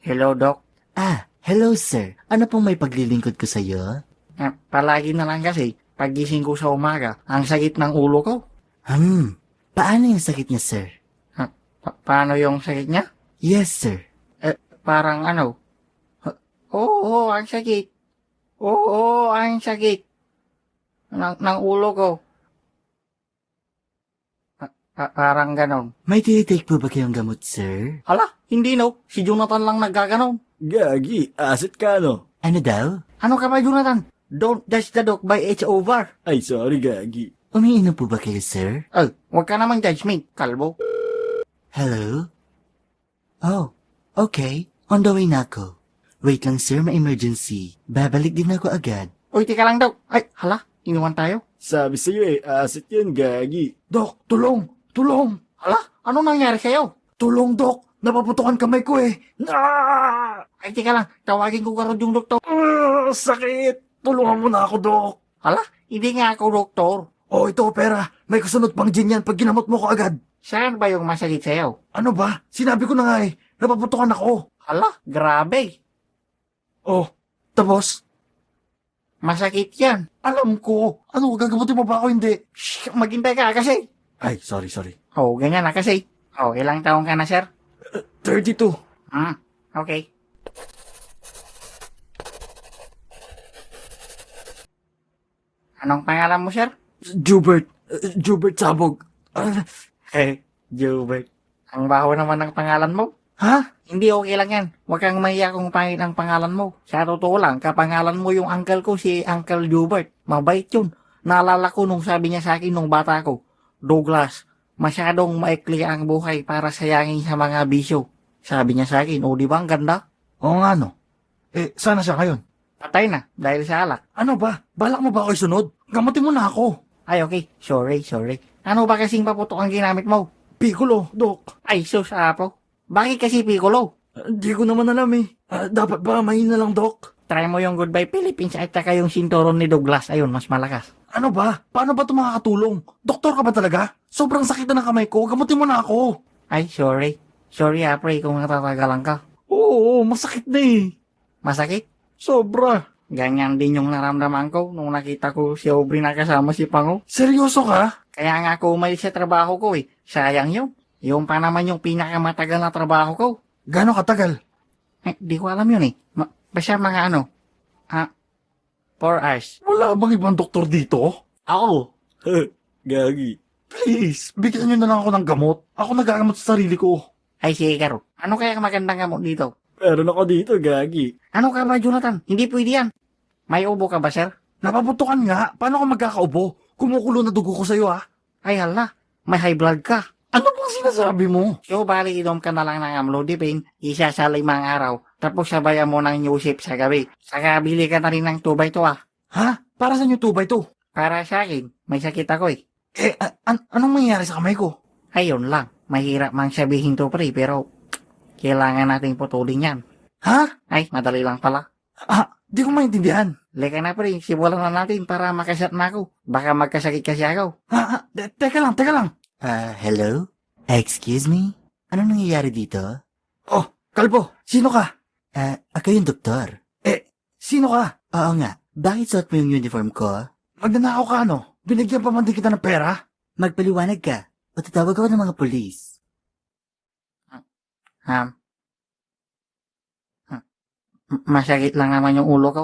Hello, Doc. Hello sir. Ano pong may paglilingkod ko sa'yo? Palagi na lang kasi, pagising ko sa umaga, ang sakit ng ulo ko. Paano yung sakit niya sir? Paano yung sakit niya? Yes sir. Parang ano? Oo, ang sakit. Oo, ang sakit. Ng ulo ko. Parang ganon. May tinitake po ba kayong gamot sir? Hala, hindi no. Si Jonathan lang naggaganon. Gagi, asit ka no? Ano daw? Ano ka ba, Jonathan? Don't judge the dog by its over. Ay, sorry, Gagi. Umiinom po ba kayo sir? Huwag ka namang judge me, kalbo. Hello? Oh, okay. On the way na ako. Wait lang sir, may emergency. Babalik din ako agad. Uy, tika lang daw. Ay, hala, inuwan tayo. Sabi sa'yo asit yan, Gagi. Dok, tulong! Tulong! Hala, ano nangyari sa'yo? Tulong, Dok! Napaputukan kamay ko eh! Ay, tika lang, tawagin ko karod yung doktor. Sakit! Tulungan mo na ako, Dok! Hala, hindi nga ako doktor. Oh, ito, pera. May kasunod pang gin yan pag ginamot mo ko agad. Saan ba yung masakit sa'yo? Ano ba? Sinabi ko na nga eh. Napaputukan ako. Hala, grabe. Oh, tapos? Masakit yan. Alam ko. Ano, gagamutin mo ba ako hindi? Shh, maghintay ka kasi. Ay, sorry. Oh, ganyan na kasi. Oh, ilang taong ka na, sir? 32. Okay. Anong pangalan mo, sir? Jubert. Jubert Sabog. Jubert. Ang baho naman ng pangalan mo. Ha? Hindi okay lang yan. Huwag kang mahiya kung pangit ang pangalan mo. Sa totoo lang, kapangalan mo yung uncle ko, si Uncle Jubert. Mabait yun. Naalala ko nung sabi niya sa akin nung bata ko, Douglas, masyadong maikli ang buhay para sayangin sa mga bisyo. Sabi niya sa akin, di ba ang ganda? Oo nga no. Sana siya ngayon. Patay na, dahil sa alak. Ano ba? Balak mo ba ako isunod? Gamutin mo na ako. Ay, okay. Sorry. Ano ba kasing paputok ang ginamit mo? Piccolo, Dok. Ay, sus, apo. Bakit kasi piccolo? Hindi ko naman alam eh. Dapat ba mahina lang, Dok? Try mo yung Goodbye Philippines at saka yung sinturon ni Douglas. Ayun, mas malakas. Ano ba? Paano ba ito makakatulong? Doktor ka ba talaga? Sobrang sakit na ng kamay ko. Gamutin mo na ako. Ay, sorry. Sorry, pre, kung natatagalan ka. Oo, masakit na eh. Masakit? Sobra. Ganyan din yung naramdaman ko nung nakita ko si Aubrey na kasama si Pango. Seryoso ka? Kaya nga ako umalis sa trabaho ko eh. Sayang yun. Yung pa naman yung pinakamatagal na trabaho ko. Gano'ng katagal? Di ko alam yun eh. Basta mga 4 hours. Wala bang ibang doktor dito? Ako. Gagi. Please, bigyan nyo na lang ako ng gamot. Ako nagagamot sa sarili ko. Ay, sige, Karo. Ano kaya magandang gamot dito? Meron ako dito, Gagi. Ano ka ba, Jonathan? Hindi pwede yan. May ubo ka ba, sir? Napaputukan nga. Paano ako magkakaubo? Kumukulo na dugo ko sa'yo ah. Ay, hala. May high blood ka. Ano bang sinasabi mo? So, bali inom ka na lang ng amlodipine, isa sa 5 araw, tapos sabayan mo ng Newsip sa gabi. Saka bili ka na rin ng 2x2 ah. Ha? Para saan yung 2x2? Para sa akin, may sakit ako eh. Anong mangyayari sa kamay ko? Ayun lang, mahirap mang sabihin to pre, pero kailangan nating putulin yan. Ha? Ay, madali lang pala. Di ko maintindihan. Leka na pre, simulan na natin para makasat na ako. Baka magkasakit kasi ako. Teka lang. Hello? Excuse me? Anong nangyayari dito? Oh, Kalbo, sino ka? Ako yung doktor. Sino ka? Oo nga. Bakit suot mo yung uniform ko? Magnanakaw ka ano? Binigyan pa man din kita ng pera? Magpaliwanag ka. O tatawag ako ng mga polis. Masakit lang naman yung ulo ko.